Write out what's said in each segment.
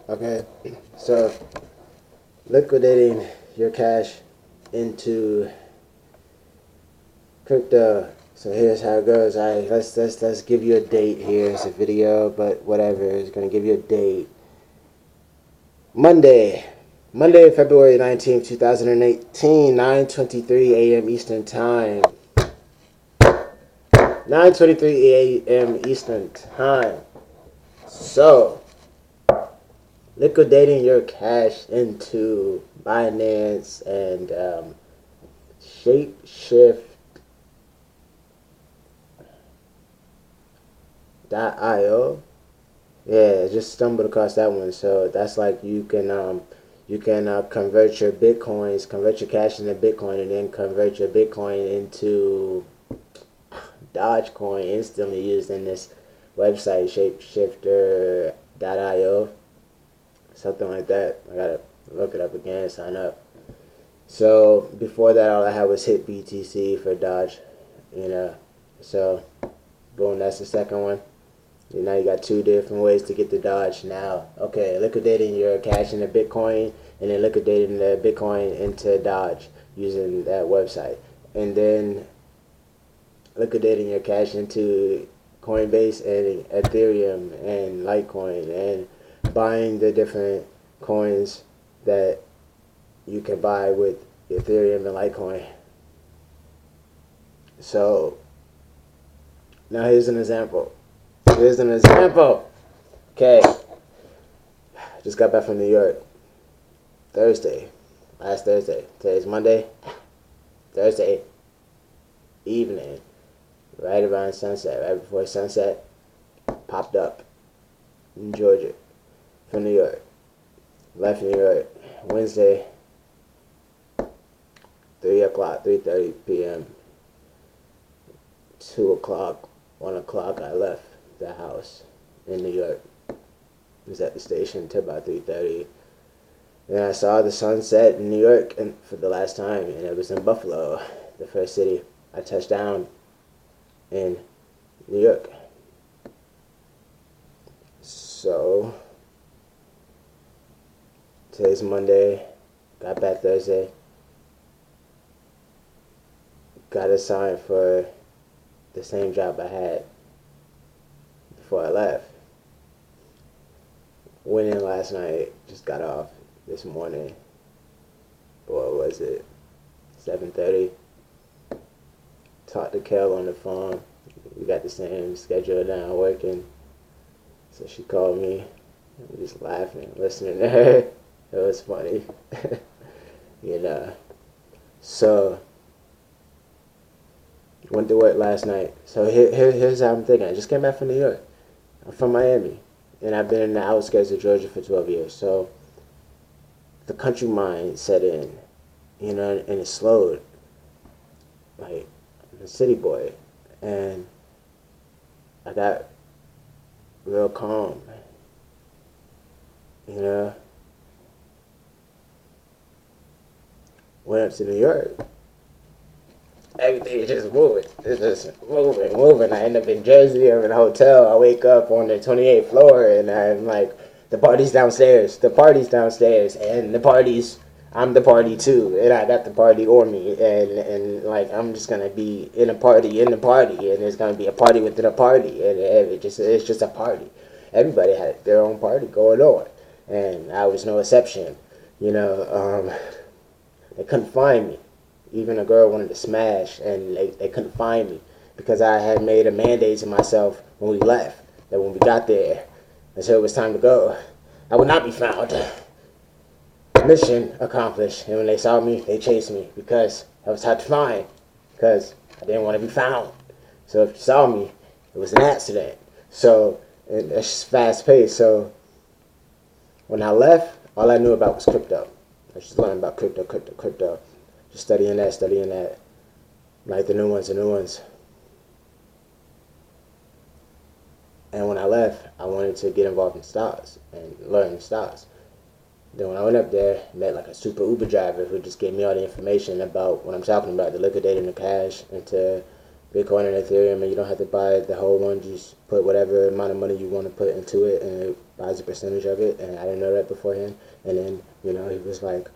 Okay, so liquidating your cash into crypto. So here's how it goes. All right, let's give you a date here. It's a video, but whatever. It's gonna give you a date. Monday, February 19th, 2018, 9:23 a.m. Eastern Time. 9:23 a.m. Eastern Time. So, liquidating your cash into Binance and Shapeshift.io. Yeah, just stumbled across that one. So that's like you can convert your bitcoins, convert your cash into Bitcoin, and then convert your Bitcoin into Dogecoin instantly using this website shapeshifter.io, something like that. I gotta look it up again, sign up. So before that, all I had was hit BTC for Doge, So boom, that's the second one. Now you got two different ways to get the Dodge now. Okay, liquidating your cash into Bitcoin and then liquidating the Bitcoin into Dodge using that website. And then liquidating your cash into Coinbase and Ethereum and Litecoin and buying the different coins that you can buy with Ethereum and Litecoin. So now here's an example. Okay. Just got back from New York. Last Thursday. Today's Monday. Thursday evening. Right around sunset, right before sunset. Popped up in Georgia from New York. Left New York Wednesday, 3:30 p.m. 2 o'clock, 1 o'clock, I left the house in New York. I was at the station till about 3:30. And I saw the sunset in New York and for the last time, and it was in Buffalo, the first city I touched down in New York. So today's Monday, got back Thursday, got assigned for the same job I had before I left. Went in last night, just got off this morning. What was it? 7:30. Talked to Kel on the phone. We got the same schedule now working. So she called me. I'm just laughing, listening to her. It was funny. So went to work last night. So here's how I'm thinking. I just came back from New York. I'm from Miami. And I've been in the outskirts of Georgia for 12 years. So the country mind set in, and it slowed. Like, I'm a city boy. And I got real calm. Went up to New York. Everything is just moving. It's just moving. I end up in Jersey or in a hotel. I wake up on the 28th floor and I'm like, the party's downstairs. And I'm the party too. And I got the party on me. And like, I'm just going to be in a party. And there's going to be a party within a party. And it's just a party. Everybody had their own party going on. And I was no exception. They couldn't find me. Even a girl wanted to smash, and they couldn't find me because I had made a mandate to myself when we left that when we got there, until it was time to go, I would not be found. Mission accomplished. And when they saw me, they chased me because I was hard to find because I didn't want to be found. So if you saw me, it was an accident. So it's just fast paced. So when I left, all I knew about was crypto. I just learned about crypto. Just studying that. Like the new ones. And when I left, I wanted to get involved in stocks and learn stocks. Then when I went up there, met like a super Uber driver who just gave me all the information about what I'm talking about, the liquidating the cash into Bitcoin and Ethereum, and you don't have to buy the whole one. Just put whatever amount of money you want to put into it, and it buys a percentage of it. And I didn't know that beforehand. And then, you know, he was like,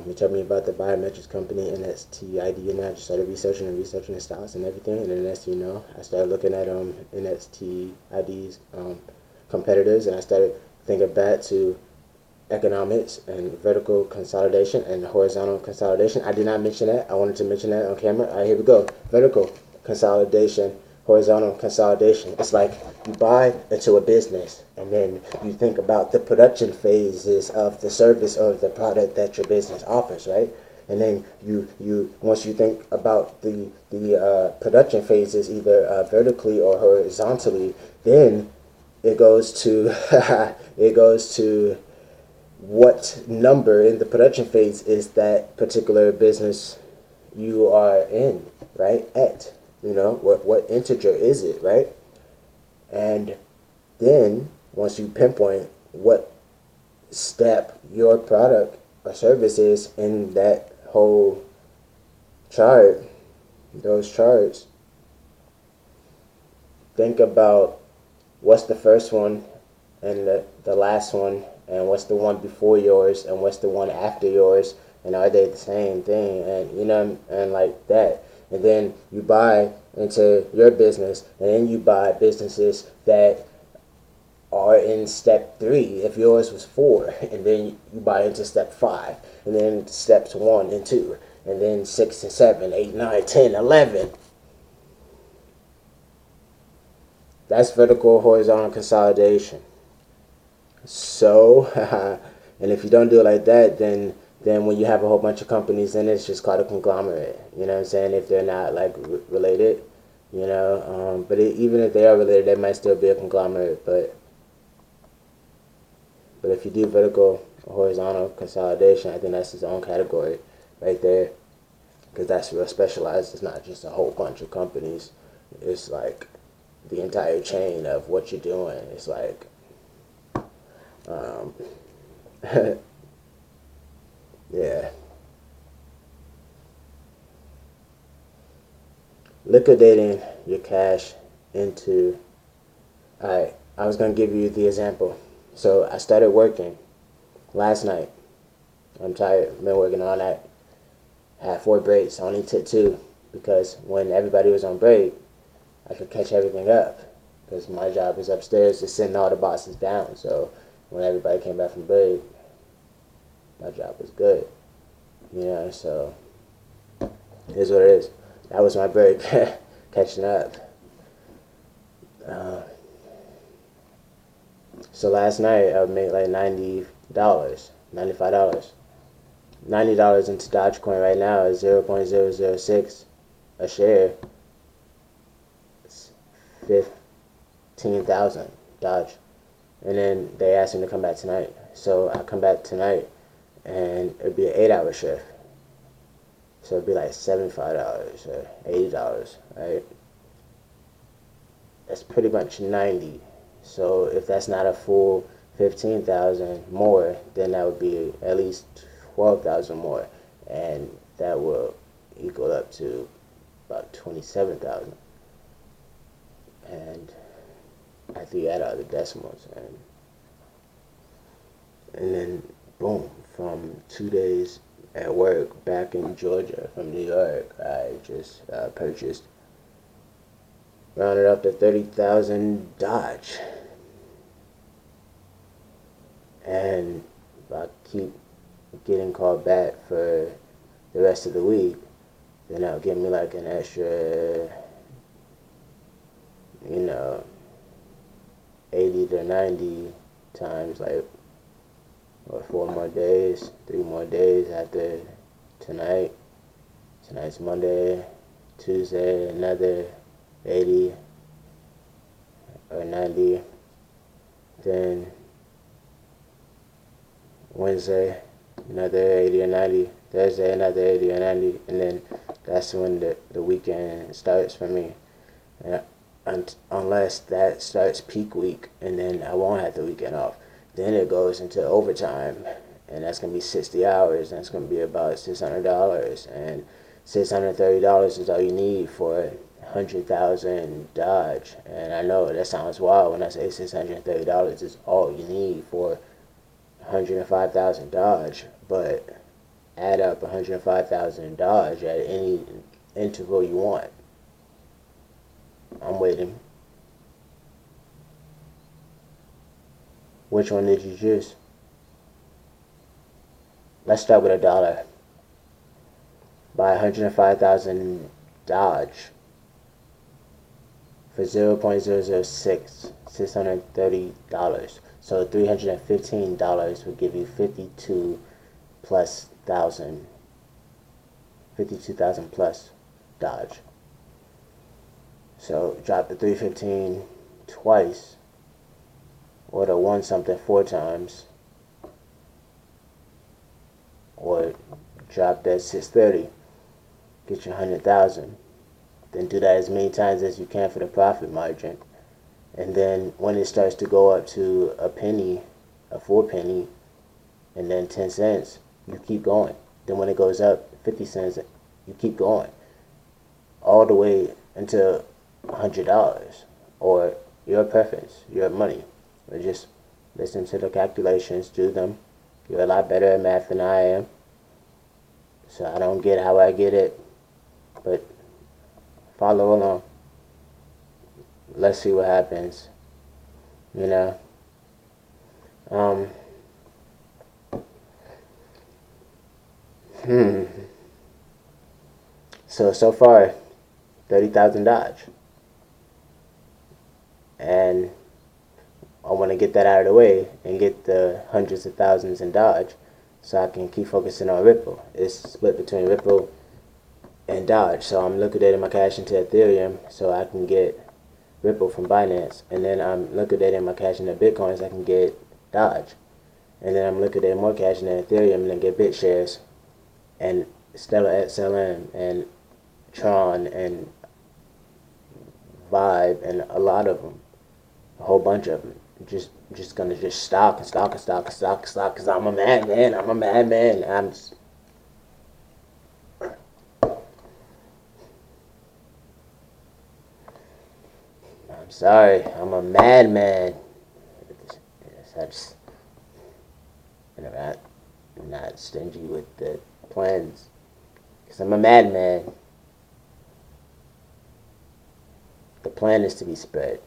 he told me about the biometrics company NSTID, and I just started researching the stocks and everything. And then next thing you know, I started looking at NSTID's competitors, and I started thinking back to economics and vertical consolidation and horizontal consolidation. I did not mention that. I wanted to mention that on camera. All right, here we go. Vertical consolidation, horizontal consolidation. It's like you buy into a business and then you think about the production phases of the service or the product that your business offers, right? And then you once you think about the production phases, either vertically or horizontally, then it goes to what number in the production phase is that particular business you are in, right? At, you know, what integer is it, right? And then once you pinpoint what step your product or service is in that whole chart, those charts, think about what's the first one and the last one, and what's the one before yours, and what's the one after yours, and are they the same thing? And you know, and like that. And then you buy into your business, and then you buy businesses that are in step 3 if yours was 4, and then you buy into step 5, and then steps 1 and 2, and then 6 and 7, 8, 9, 10, 11. That's vertical horizontal consolidation. So, and if you don't do it like that, then when you have a whole bunch of companies, then it's just called a conglomerate. You know what I'm saying? If they're not like related, you know. But even if they are related, they might still be a conglomerate. But if you do vertical horizontal consolidation, I think that's its own category right there, because that's real specialized. It's not just a whole bunch of companies. It's like the entire chain of what you're doing. It's like yeah. Liquidating your cash into... Alright, I was going to give you the example. So I started working last night. I'm tired. I've been working all night. I had 4 breaks. I only took 2 because when everybody was on break, I could catch everything up, because my job is upstairs to send all the bosses down. So when everybody came back from break, my job was good, you know. So here's what it is. That was my break. Catching up. So last night I made like $90, $95. $90 into Dogecoin right now is 0.006 a share. It's 15,000 Doge. And then they asked me to come back tonight. So I come back tonight, and it'd be an 8-hour shift. So it'd be like $75 or $80, right? That's pretty much 90. So if that's not a full 15,000 more, then that would be at least 12,000 more, and that will equal up to about 27,000. And after you add all the decimals, and then boom, from 2 days at work back in Georgia from New York, I just purchased, rounded up to 30,000 Dodge. And if I keep getting called back for the rest of the week, then that'll give me like an extra, you know, 80 to 90 times, like, or 4 more days, 3 more days after tonight. Tonight's Monday. Tuesday, another 80 or 90. Then Wednesday, another 80 or 90. Thursday, another 80 or 90. And then that's when the weekend starts for me. Unless that starts peak week, and then I won't have the weekend off. Then it goes into overtime, and that's going to be 60 hours, and it's going to be about $600. And $630 is all you need for 100,000 Dodge. And I know that sounds wild when I say $630 is all you need for 105,000 Dodge, but add up 105,000 Dodge at any interval you want. I'm waiting. Which one did you choose? Let's start with $1. Buy 105,000 Dodge for 0.006, $630. So $315 would give you 52,000 plus Dodge. So drop the 315 twice, or the one something 4 times, or drop that 630, get you 100,000. Then do that as many times as you can for the profit margin. And then when it starts to go up to a penny, a 4 penny, and then 10 cents, you keep going. Then when it goes up 50 cents, you keep going all the way until $100, or your preference, your money. Or just listen to the calculations, do them. You're a lot better at math than I am, so I don't get how I get it, but follow along. Let's see what happens. You know. So far, 30,000 Dodge. And I want to get that out of the way and get the hundreds of thousands in Dodge so I can keep focusing on Ripple. It's split between Ripple and Dodge. So I'm liquidating my cash into Ethereum so I can get Ripple from Binance. And then I'm liquidating my cash into Bitcoin so I can get Dodge. And then I'm liquidating more cash into Ethereum and then get BitShares and Stellar XLM and Tron and Vibe and a lot of them. A whole bunch of them. Just gonna just stock because I'm a madman. I'm sorry, I'm a madman. I'm not stingy with the plans because I'm a madman. The plan is to be spread.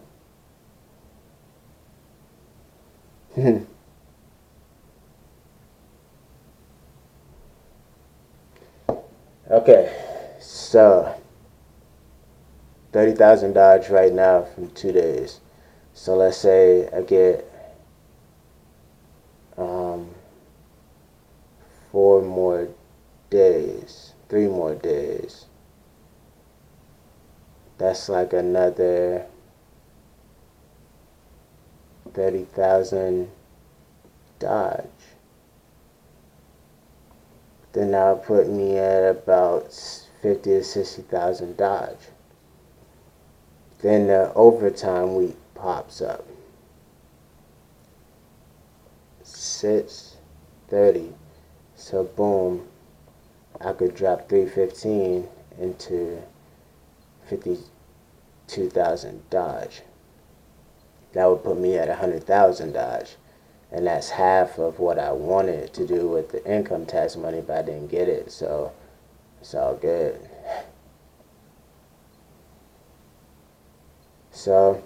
Okay, so 30,000 Dodge right now from 2 days. So let's say I get 4 more days, 3 more days. That's like another 30,000 Dodge. Then that'll put me at about 50 to 60,000 Dodge. Then the overtime week pops up. 630. So boom, I could drop 315 into 52,000 Dodge. That would put me at 100,000 Dodge. And that's half of what I wanted to do with the income tax money, but I didn't get it. So it's all good. So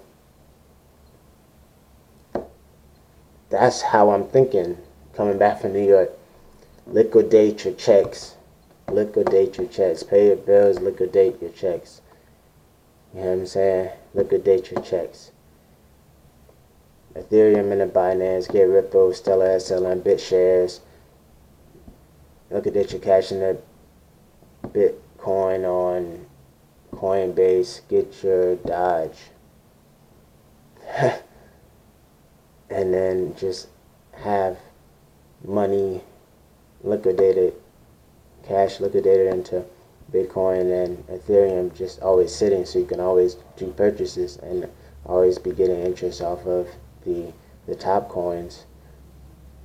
that's how I'm thinking coming back from New York. Liquidate your checks. Liquidate your checks. Pay your bills, liquidate your checks. You know what I'm saying? Liquidate your checks. Ethereum and the Binance, get Ripple, Stellar XLM, BitShares. Liquidate your cash in the Bitcoin on Coinbase. Get your Dodge. And then just have money liquidated, cash liquidated into Bitcoin and Ethereum, just always sitting so you can always do purchases and always be getting interest off of the top coins.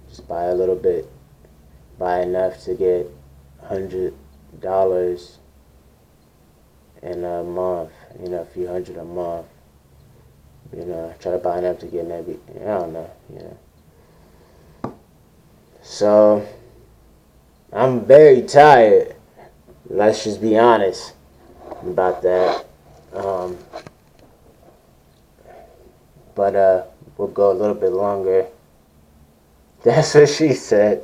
Just buy a little bit, buy enough to get $100 in a month. you know, a few hundred a month. You know, try to buy enough to get maybe, I don't know, you know. So, I'm very tired. Let's just be honest about that. But we'll go a little bit longer. That's what she said.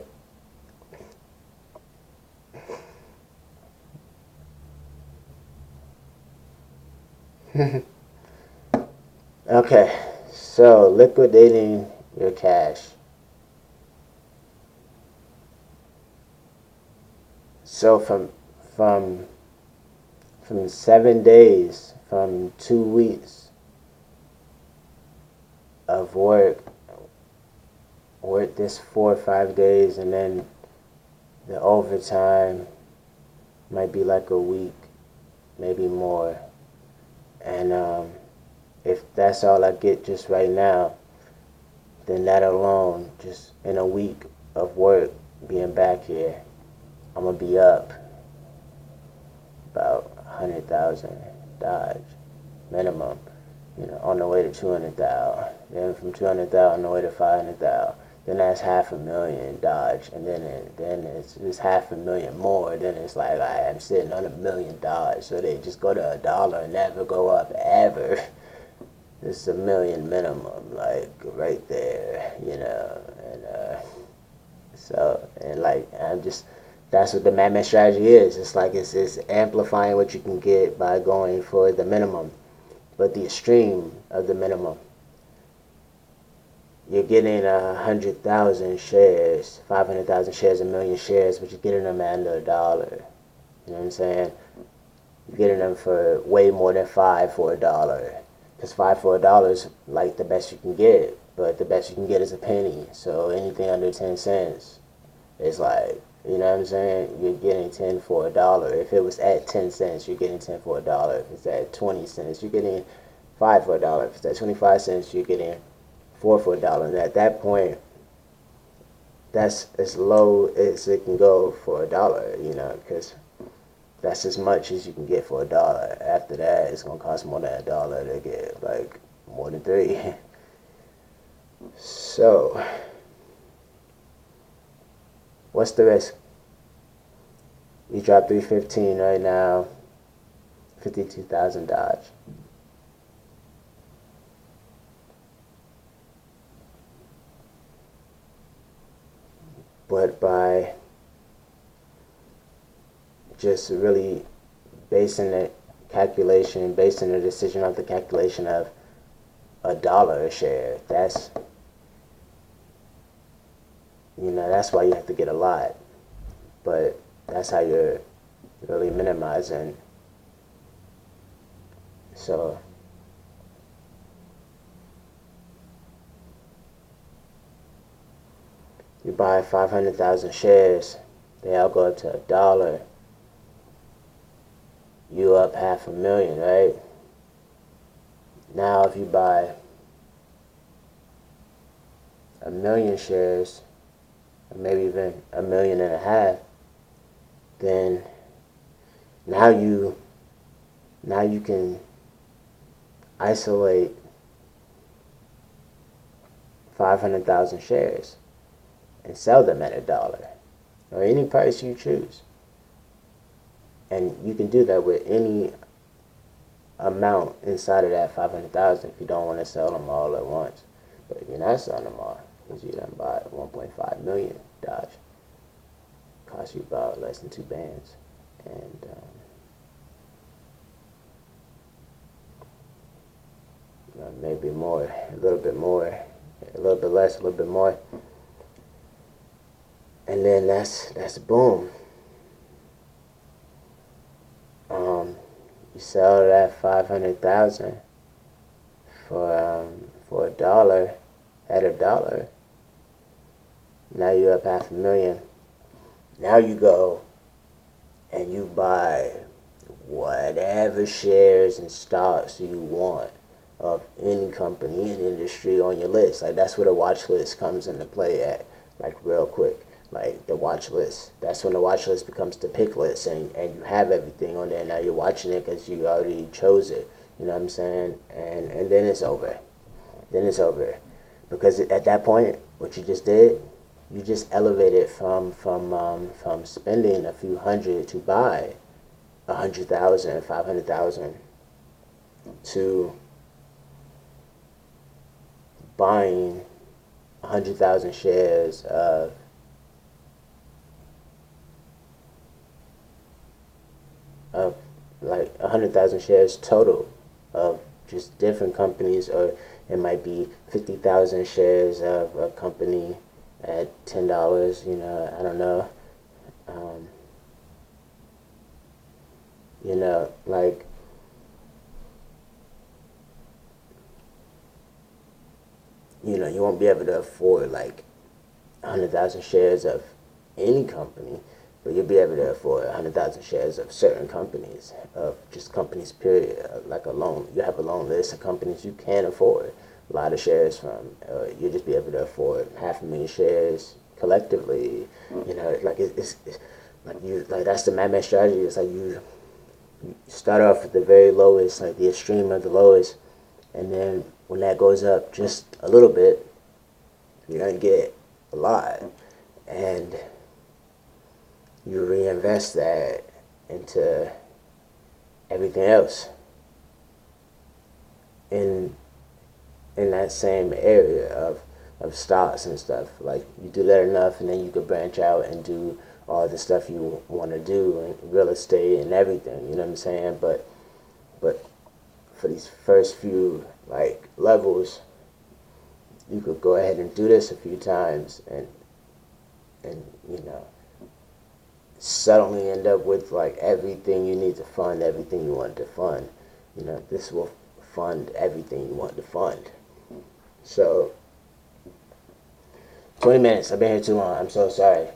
Okay, so liquidating your cash. So from 7 days, from 2 weeks of work this 4 or 5 days, and then the overtime might be like a week, maybe more. And if that's all I get just right now, then that alone, just in a week of work, being back here, I'm gonna be up about 100,000 Dodge minimum, you know, on the way to 200,000. Then from 200,000 on the way to 500,000. Then that's $500,000 Dodge, and then it's $500,000 more. Then it's like I'm sitting on $1 million Dodge, so they just go to $1 and never go up ever. It's $1 million minimum, like right there, you know. And like I'm just, that's what the MADMAN strategy is. It's like it's amplifying what you can get by going for the minimum, but the extreme of the minimum. You're getting 100,000 shares, 500,000 shares, 1 million shares, but you're getting them at under $1. You know what I'm saying? You're getting them for way more than 5 for $1. Because 5 for $1 is like the best you can get, but the best you can get is a penny. So anything under 10 cents is like, you know what I'm saying? You're getting 10 for $1. If it was at 10 cents, you're getting 10 for $1. If it's at 20 cents, you're getting 5 for $1. If it's at 25 cents, you're getting 4 for $1. And at that point, that's as low as it can go for $1, you know, because that's as much as you can get for $1. After that, it's gonna cost more than $1 to get like more than 3. So, what's the risk? You drop 315 right now, 52,000 Dodge. But by just really basing the calculation, basing the decision off the calculation of $1 a share, that's, you know, that's why you have to get a lot. But that's how you're really minimizing. So you buy 500,000 shares, they all go up to $1. You up $500,000, right? Now if you buy 1 million shares, or maybe even 1.5 million, then now you can isolate 500,000 shares and sell them at $1 or any price you choose. And you can do that with any amount inside of that 500,000 if you don't want to sell them all at once. But if you're not selling them all, because you done buy 1.5 million Dodge, cost you about less than 2 bands, and maybe more, a little bit more, a little bit less, a little bit more. And then that's boom. You sell that 500,000 for $1 at $1. Now you're up $500,000. Now you go and you buy whatever shares and stocks you want of any company and industry on your list. Like that's where the watch list comes into play at, like real quick. Like the watch list. That's when the watch list becomes the pick list, and you have everything on there. Now you're watching it because you already chose it. You know what I'm saying? And then it's over. Then it's over. Because at that point, what you just did, you just elevated from spending a few hundred to buy 100,000, 500,000 to buying 100,000 shares of like 100,000 shares total of just different companies, or it might be 50,000 shares of a company at $10. You know, I don't know. You know, like, you know, you won't be able to afford like 100,000 shares of any company, but you'll be able to afford 100,000 shares of certain companies, of just companies, period. Like a loan, you have a long list of companies you can afford a lot of shares from. You'll just be able to afford 500,000 shares collectively. You know, like it's like you, like that's the MADMAN strategy. It's like you start off at the very lowest, like the extreme of the lowest, and then when that goes up just a little bit, you're gonna get a lot, and you reinvest that into everything else in that same area of stocks and stuff. Like, you do that enough, and then you could branch out and do all the stuff you want to do in real estate and everything. You know what I'm saying? But for these first few like levels, you could go ahead and do this a few times, and you know, suddenly end up with like everything you need to fund everything you want to fund. You know, this will fund everything you want to fund. So 20 minutes. I've been here too long. I'm so sorry.